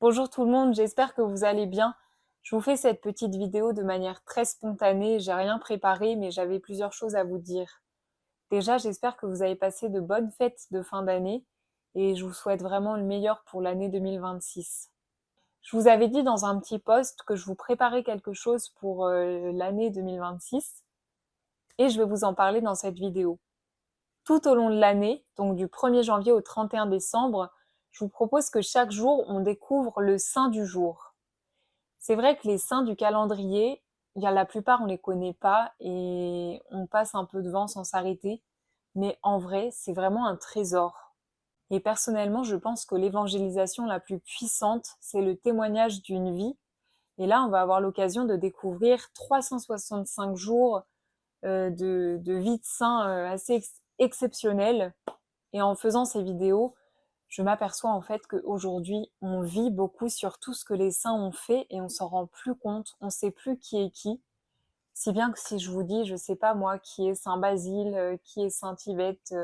Bonjour tout le monde, j'espère que vous allez bien. Je vous fais cette petite vidéo de manière très spontanée, j'ai rien préparé mais j'avais plusieurs choses à vous dire. Déjà, j'espère que vous avez passé de bonnes fêtes de fin d'année et je vous souhaite vraiment le meilleur pour l'année 2026. Je vous avais dit dans un petit post que je vous préparais quelque chose pour l'année 2026 et je vais vous en parler dans cette vidéo. Tout au long de l'année, donc du 1er janvier au 31 décembre, je vous propose que chaque jour on découvre le saint du jour. C'est vrai que les saints du calendrier, il y a la plupart on les connaît pas et on passe un peu devant sans s'arrêter, mais en vrai, c'est vraiment un trésor. Et personnellement, je pense que l'évangélisation la plus puissante, c'est le témoignage d'une vie. Et là, on va avoir l'occasion de découvrir 365 jours de vie de saints assez exceptionnels. Et en faisant ces vidéos, je m'aperçois en fait qu'aujourd'hui, on vit beaucoup sur tout ce que les saints ont fait et on s'en rend plus compte, on sait plus qui est qui. Si bien que si je vous dis, je sais pas moi, qui est Saint Basile, qui est Sainte Yvette,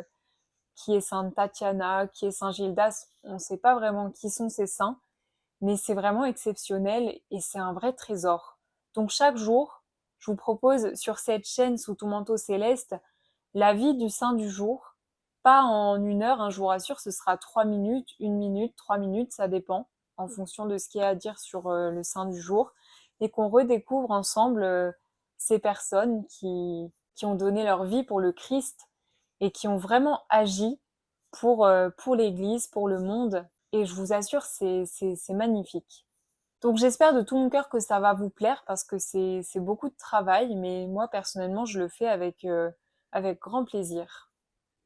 qui est Sainte Tatiana, qui est Saint Gildas, on sait pas vraiment qui sont ces saints, mais c'est vraiment exceptionnel et c'est un vrai trésor. Donc chaque jour, je vous propose sur cette chaîne Sous ton manteau céleste la vie du saint du jour, pas en 1 heure, hein, je vous rassure, ce sera 3 minutes, 1 minute, 3 minutes, ça dépend, en fonction de ce qu'il y a à dire sur le saint du jour, et qu'on redécouvre ensemble ces personnes qui ont donné leur vie pour le Christ et qui ont vraiment agi pour l'Église, pour le monde, et je vous assure, c'est magnifique. Donc j'espère de tout mon cœur que ça va vous plaire parce que c'est beaucoup de travail, mais moi personnellement je le fais avec grand plaisir.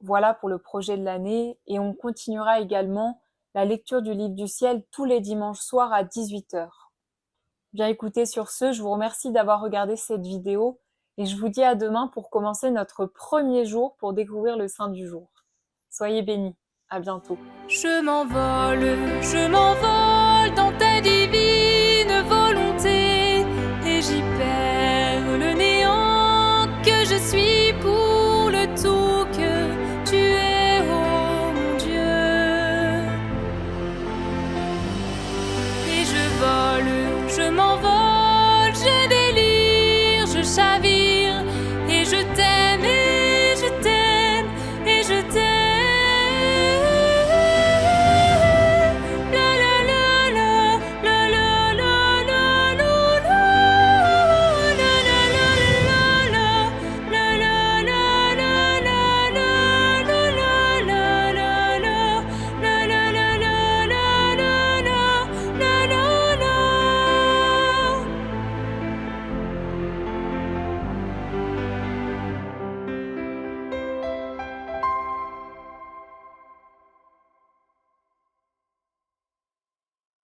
Voilà pour le projet de l'année et on continuera également la lecture du livre du ciel tous les dimanches soirs à 18 h. Bien écoutez, sur ce, je vous remercie d'avoir regardé cette vidéo et je vous dis à demain pour commencer notre premier jour pour découvrir le saint du jour. Soyez bénis, à bientôt. Je m'envole, je m'envole.